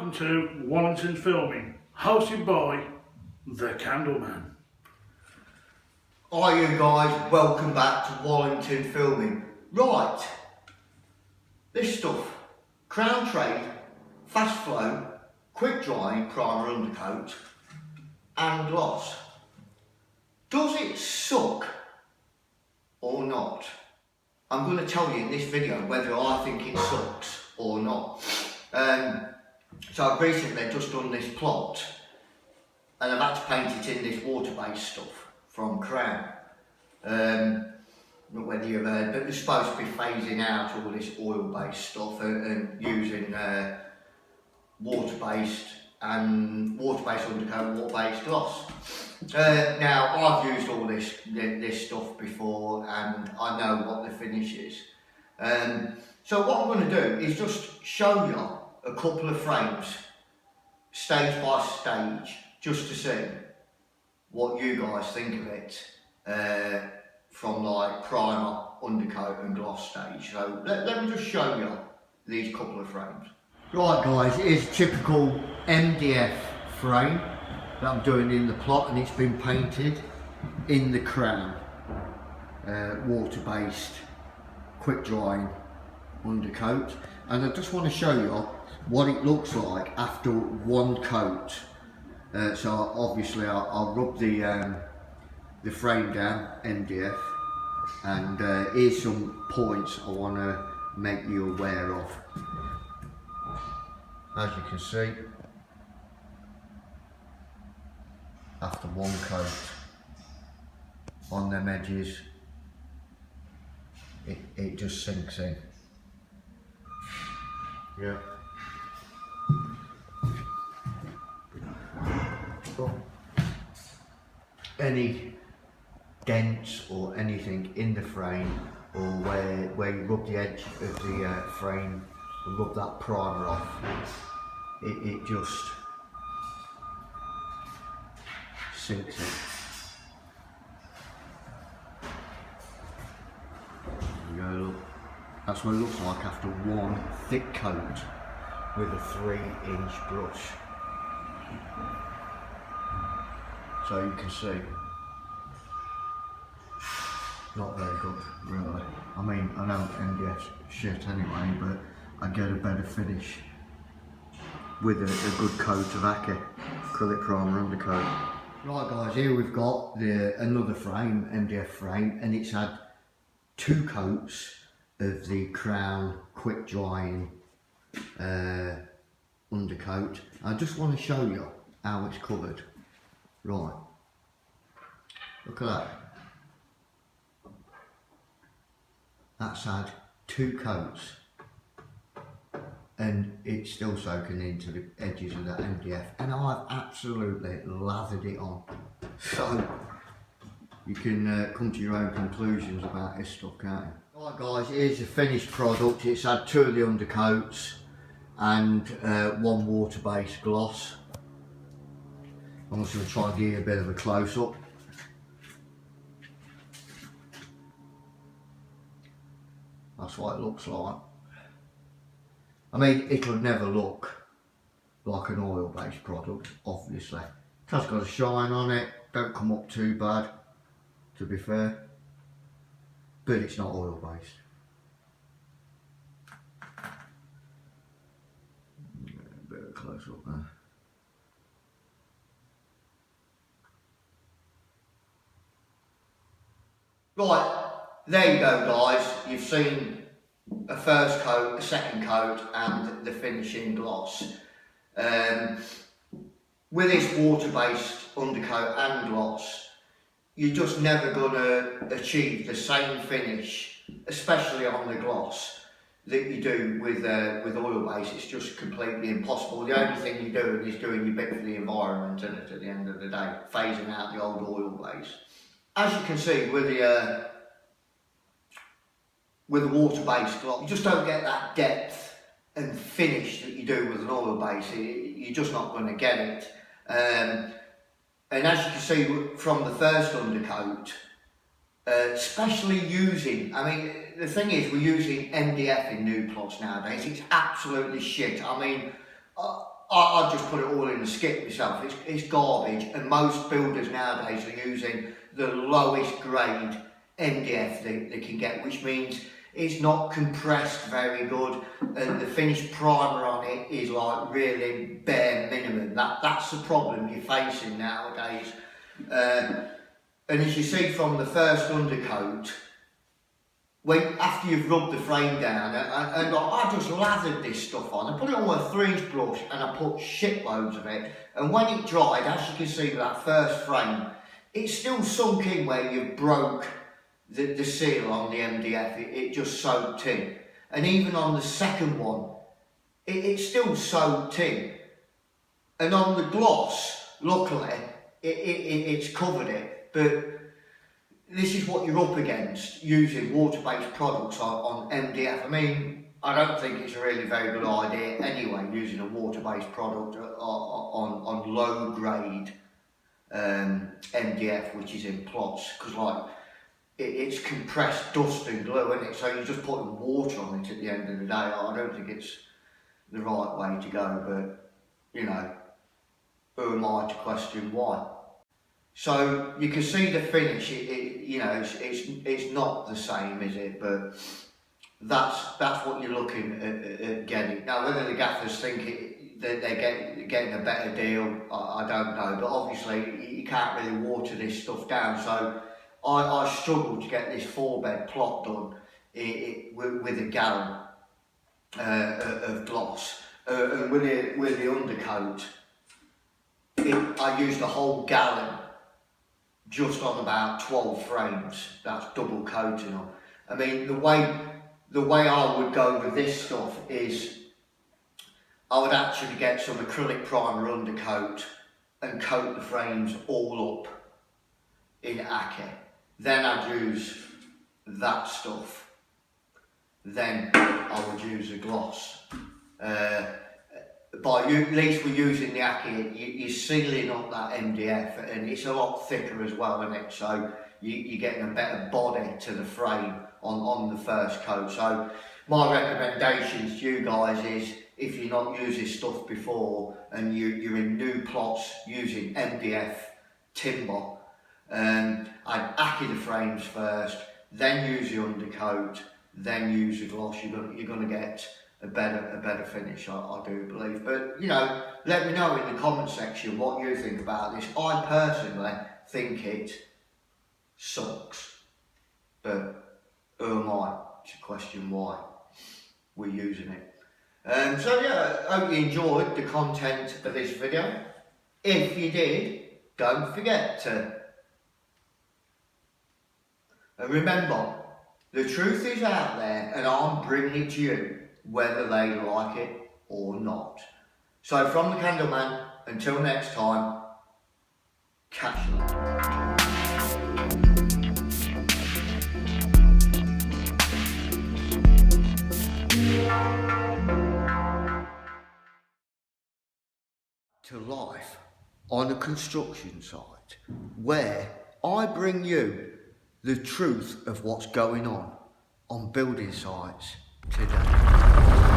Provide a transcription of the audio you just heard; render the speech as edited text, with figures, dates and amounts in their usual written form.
welcome to Wallingtonfilming, hosted by the Candleman. Hi you guys, welcome back to Wallingtonfilming. Right, this stuff, Crown Trade, Fast Flow, Quick Drying Primer Undercoat and Gloss. Does it suck or not? I'm going to tell you in this video whether I think it sucks or not. So I've recently just done this plot and I've had to paint it in this water-based stuff from Crown. Not whether you've heard, but they're supposed to be phasing out all this oil-based stuff and using water-based undercoat, water-based gloss. Now I've used all this stuff before and I know what the finish is. So what I'm going to do is just show you a couple of frames, stage by stage, just to see what you guys think of it from like primer, undercoat and gloss stage. So let me just show you these couple of frames. Right guys, here's a typical MDF frame that I'm doing in the plot, and it's been painted in the Crown water-based quick drying undercoat, and I just want to show you what it looks like after one coat. So obviously I'll rub the frame down, MDF, and here's some points I want to make you aware of. As you can see, after one coat on them edges, it just sinks in. Yeah. Any dents or anything in the frame, or where you rub the edge of the frame and rub that primer off, it just sinks in. There you go, look. That's what it looks like after one thick coat with a 3-inch brush. So you can see, not very good, really. I mean, I know MDF's shit anyway, but I get a better finish with a good coat of acrylic primer undercoat. Right guys, here we've got another frame, MDF frame, and it's had 2 coats of the Crown quick drying undercoat. I just want to show you how it's covered. Right, look at that. That's had 2 coats and it's still soaking into the edges of that MDF, and I've absolutely lathered it on. So you can come to your own conclusions about this stuff, can't you? Right guys, here's the finished product. It's had 2 of the undercoats and 1 water-based gloss. I'm just going to try and give you a bit of a close-up. That's what it looks like. I mean, it'll never look like an oil-based product, obviously. It has got a shine on it, don't come up too bad, to be fair. But it's not oil-based. A bit of a close-up there. Right, there you go guys, you've seen a first coat, a second coat and the finishing gloss. With this water-based undercoat and gloss, you're just never going to achieve the same finish, especially on the gloss, that you do with oil-based. It's just completely impossible. The only thing you're doing is doing your bit for the environment, isn't it, at the end of the day, phasing out the old oil base. As you can see with the water-based gloss, you just don't get that depth and finish that you do with an oil base. You're just not going to get it. And as you can see from the first undercoat, especially using, I mean, the thing is, we're using MDF in new plots nowadays. It's absolutely shit. I mean, I just put it all in the skip myself. It's garbage, and most builders nowadays are using the lowest grade MDF they can get, which means it's not compressed very good, and the finished primer on it is like really bare minimum. That's the problem you're facing nowadays. And as you see from the first undercoat, after you've rubbed the frame down, and I just lathered this stuff on, I put it on with a 3-inch brush and I put shitloads of it, and when it dried, as you can see with that first frame, it's still sunk in where you broke the seal on the MDF, it just soaked in. And even on the second one, it's still soaked in. And on the gloss, luckily, it's covered it, but this is what you're up against using water-based products on MDF. I mean, I don't think it's a really very good idea anyway, using a water-based product on low-grade MDF, which is in plots, because like it's compressed dust and glue, isn't it? So you're just putting water on it at the end of the day. I don't think it's the right way to go, but you know, who am I to question why? So you can see the finish. You know, it's not the same, is it? But that's what you're looking at getting. Now, whether the gaffers think that they're getting a better deal, I don't know. But obviously, you can't really water this stuff down. So I struggled to get this 4-bed plot done with a gallon of gloss, and with the undercoat, I used a whole gallon just on about 12 frames. That's double coating on. I mean, the way I would go with this stuff is I would actually get some acrylic primer undercoat and coat the frames all up in Acke. Then I'd use that stuff. Then I would use a gloss. At least we're using the Acke, you're sealing up that MDF, and it's a lot thicker as well, isn't it? So you're getting a better body to the frame on the first coat. So my recommendations to you guys is, if you're not used this stuff before and you're in new plots using MDF timber, I'd Acke the frames first, then use the undercoat, then use the gloss. You're gonna get a better finish, I do believe. But you know, let me know in the comment section what you think about this. I personally think it sucks, but who am I to question why we're using it? So yeah, I hope you enjoyed the content of this video. If you did, don't forget to remember, the truth is out there, and I'm bringing it to you, whether they like it or not. So from the Candleman, until next time, catch you later. To life on a construction site, where I bring you the truth of what's going on building sites today.